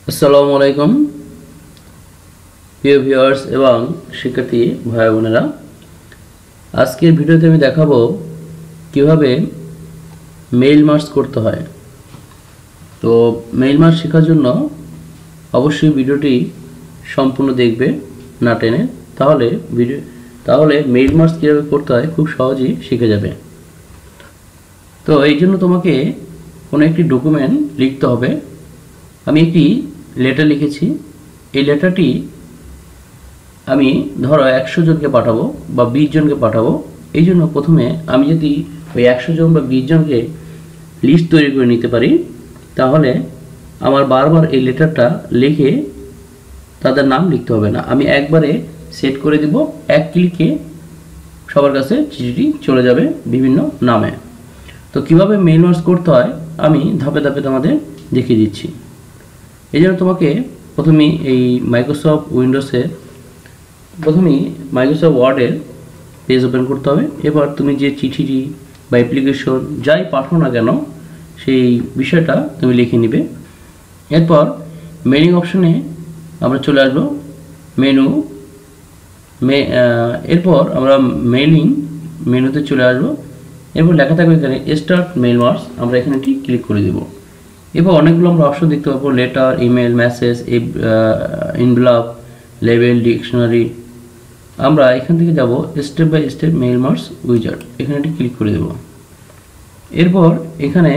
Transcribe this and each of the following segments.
আসসালামু আলাইকুম প্রিয় ভিউয়ার্স এবং শিক্ষার্থী ভাই বোনেরা, আজকের ভিডিওতে আমি দেখাবো কিভাবে মেইল মার্জ করতে হয়। তো মেইল মার্জ শেখার জন্য অবশ্যই ভিডিওটি সম্পূর্ণ দেখবে, না টেনে, তাহলে মেইল মার্জ কীভাবে করতে হয় খুব সহজেই শিখে যাবে। তো এই জন্য তোমাকে কোনো একটি ডকুমেন্ট লিখতে হবে। আমি একটি লেটার লিখেছি। এই লেটারটি আমি ধরো 100 জনকে পাঠাবো বা 20 জনকে পাঠাবো। এই জন্য প্রথমে আমি যদি ওই 100 জন বা 20 জনকে লিস্ট তৈরি করে নিতে পারি, তাহলে আমার বারবার এই লেটারটা লিখে তাদের নাম লিখতে হবে না। আমি একবারে সেট করে দিব, এক ক্লিকে সবার কাছে চিঠিটি চলে যাবে বিভিন্ন নামে। তো কিভাবে মেইল মার্জ করতে হয় আমি ধাপে ধাপে তোমাদের দেখিয়ে দিচ্ছি। এই জন্য তোমাকে প্রথমেই এই মাইক্রোসফট ওয়ার্ডের পেজ ওপেন করতে হবে। এবার তুমি যে চিঠিটি বা অ্যাপ্লিকেশন যাই পাঠাও না কেন সেই বিষয়টা তুমি লিখে নিবে। এরপর মেইলিং অপশনে আমরা চলে আসবো, এরপর আমরা মেইলিং মেনুতে চলে আসবো। এরপর লেখা থাকবে এখানে স্টার্ট মেইল মার্জ, আমরা এখানে ক্লিক করে দেব। এরপর অনেকগুলো আমরা অপশন দেখতে পাবো, letter, email, message, envelope, label, dictionary. আমরা এখান থেকে যাব step by step mail merge wizard, এখানে ক্লিক করে দেব। এরপর এখানে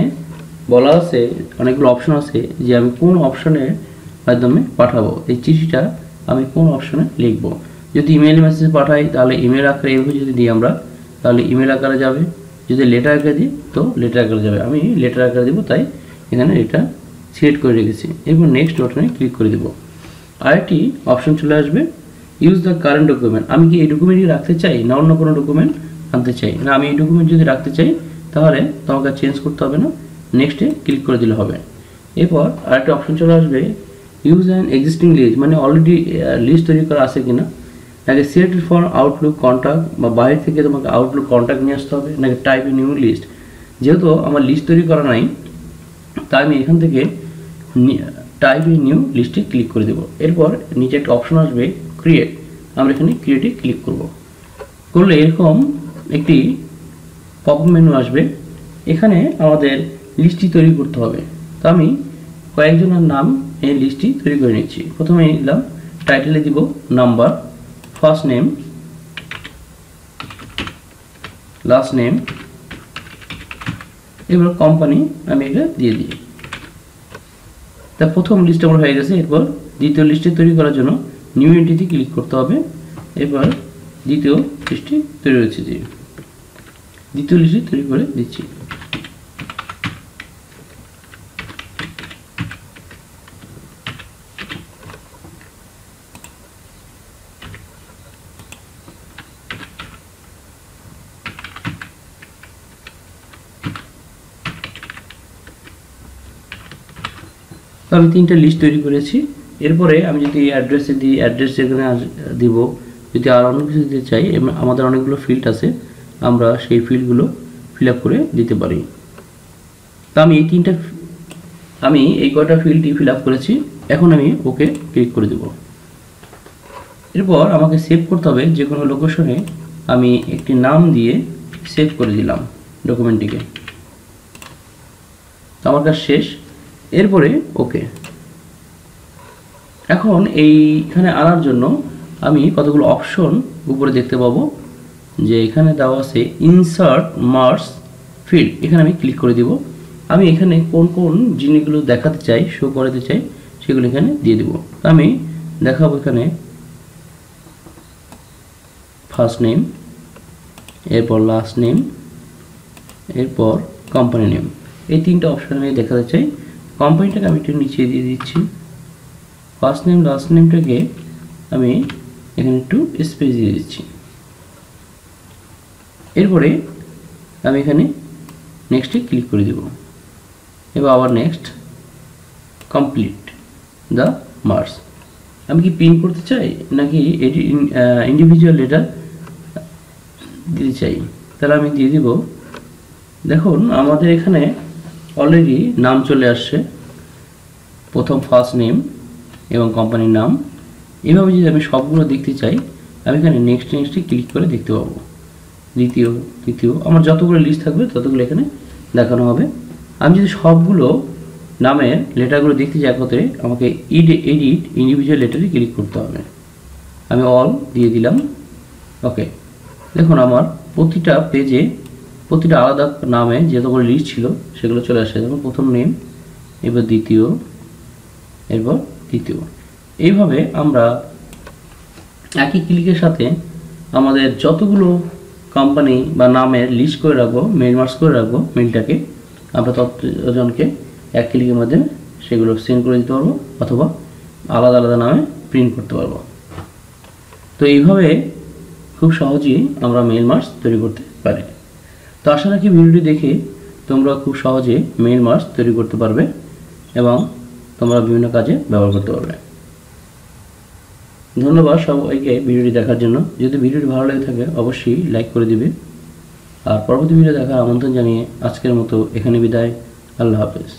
বলা আছে, অনেকগুলো অপশন আছে যে আমি কোন অপশনের মাধ্যমে পাঠাবো, এই চিঠিটা আমি কোন অপশনে লিখব। যদি ইমেল মেসেজ পাঠাই তাহলে ইমেল আকারে এভাবে যদি দিই আমরা, তাহলে ইমেল আকারে যাবে। যদি লেটার আকারে দিই তো লেটার আকারে যাবে। আমি লেটার আকারে দেবো, তাই এখানে এটা সিলেক্ট করে রেখেছি। এরপর নেক্সট বাটনে ক্লিক করে দেব। আরেকটি অপশন চলে আসবে, ইউজ দ্য কারেন্ট ডকুমেন্ট। আমি কি এই ডকুমেন্টই রাখতে চাই না অন্য কোনো ডকুমেন্ট আনতে চাই? না, আমি এই ডকুমেন্ট যদি রাখতে চাই তাহলে তোমাকে চেঞ্জ করতে হবে না, নেক্সটে ক্লিক করে দিলে হবে। এরপর আরেকটা অপশন চলে আসবে, ইউজ অ্যান এক্সিস্টিং লিস্ট, মানে অলরেডি লিস্ট তৈরি করা আছে কিনা, নাকি সিলেক্টেড ফর আউটলুক কন্ট্যাক্ট, বা বাইরে থেকে তোমাকে আউটলুক কন্ট্যাক্ট নিয়ে আসতে হবে, নাকি টাইপ এ নিউ লিস্ট। যেহেতু আমার লিস্ট তৈরি করা নাই, তাই আমি এখান থেকে টাইপ এ নিউ লিস্টে ক্লিক করে দেবো। এরপর নিচে একটা অপশন আসবে ক্রিয়েট, আমরা এখানে ক্রিয়েটে ক্লিক করব। করলে এরকম একটি পপ মেনু আসবে। এখানে আমাদের লিস্টটি তৈরি করতে হবে। তো আমি কয়েকজনের নাম এই লিস্টটি তৈরি করে নিচ্ছি। প্রথমে নিলাম, টাইটেলে দিব number, first name, last name, এবার কোম্পানি আমি এটা দিয়ে দিই। তা প্রথম লিস্ট আমার হয়ে গেছে। এরপর দ্বিতীয় লিস্টে তৈরি করার জন্য নিউ এন্টিটি ক্লিক করতে হবে। এরপর দ্বিতীয় লিস্টটি তৈরি হচ্ছে, দ্বিতীয় লিস্টটি তৈরি করে দিচ্ছি। তো আমি 3টা লিস্ট তৈরি করেছি। এরপরে আমি যদি অ্যাড্রেসে দিই, অ্যাড্রেস যেখানে দিব, যদি আর অন্য কিছু দিতে চাই, আমাদের অনেকগুলো ফিল্ড আছে, আমরা সেই ফিল্ডগুলো ফিল আপ করে দিতে পারি। তো আমি এই কয়টা ফিল্ডই ফিল আপ করেছি। এখন আমি ওকে ক্লিক করে দেব। এরপর আমাকে সেভ করতে হবে যে কোনো লোকেশনে। আমি একটি নাম দিয়ে সেভ করে দিলাম ডকুমেন্টটিকে। তো আমার কাজ শেষ। এরপরে ওকে। এখন এইখানে আনার জন্য আমি কতগুলো অপশন উপরে দেখতে পাবো, যে এখানে দেওয়া আছে ইনসার্ট মার্জ ফিল্ড, এখানে আমি ক্লিক করে দিব। আমি এখানে কোন কোন জিনিসগুলো দেখাতে চাই, শো করাতে চাই, সেগুলো এখানে দিয়ে দেব। আমি দেখাবো এখানে ফার্স্ট নেম, এরপর লাস্ট নেম, এরপর কোম্পানি নেম। এই 3টা অপশন আমি দেখাতে চাই। কোম্পানিটাকে আমি একটু নিচে দিয়ে দিচ্ছি। ফার্স্ট নেম লাস্ট নেমটাকে আমি এখানে একটু স্পেস দিয়ে দিচ্ছি। এরপরে আমি এখানে নেক্সটে ক্লিক করে দেব। এবার আবার নেক্সট, কমপ্লিট দ্য মার্জ। আমি কি প্রিন্ট করতে চাই নাকি এটি ইন্ডিভিজুয়াল লেটার দিতে চাই, তাহলে আমি দিয়ে দিব। দেখুন আমাদের এখানে অলরেডি নাম চলে আসছে, প্রথম ফার্স্ট নেম, এবং কোম্পানির নাম। এভাবে যদি আমি সবগুলো দেখতে চাই, আমি এখানে নেক্সট ক্লিক করে দেখতে পাবো। দ্বিতীয়, তৃতীয়, আমার যতগুলো লিস্ট থাকবে ততগুলো এখানে দেখানো হবে। আমি যদি সবগুলো নামের লেটারগুলো দেখতে চাই একত্রে, আমাকে এডিট ইন্ডিভিজুয়াল লেটারে ক্লিক করতে হবে। আমি অল দিয়ে দিলাম। ওকে, দেখুন আমার প্রতিটা পেজে প্রতিটা আলাদা নামে যতগুলো লিস্ট ছিল সেগুলো চলে আসে। যেমন প্রথম নেম, এরপর দ্বিতীয়, এরপর তৃতীয়। এইভাবে আমরা একই ক্লিকের সাথে আমাদের যতগুলো কোম্পানি বা নামের লিস্ট করে রাখবো, মেইল মার্জ করে রাখবো, মেইলটাকে আমরা ততজনকে এক ক্লিকের মাধ্যমে সেগুলো সেন্ড করে দিতে পারবো অথবা আলাদা আলাদা নামে প্রিন্ট করতে পারবো। তো এইভাবে খুব সহজেই আমরা মেইল মার্জ তৈরি করতে পারি। তো আশা রাখি ভিডিওটি দেখে তোমরা খুব সহজে মেইল মার্জ তৈরি করতে পারবে এবং তোমরা বিভিন্ন কাজে ব্যবহার করতে পারবে। ধন্যবাদ সবাইকে ভিডিওটি দেখার জন্য। যদি ভিডিওটি ভালো লেগে থাকে অবশ্যই লাইক করে দিবে। আর পরবর্তী ভিডিও দেখার আমন্ত্রণ জানিয়ে আজকের মতো এখানে বিদায়। আল্লাহ হাফেজ।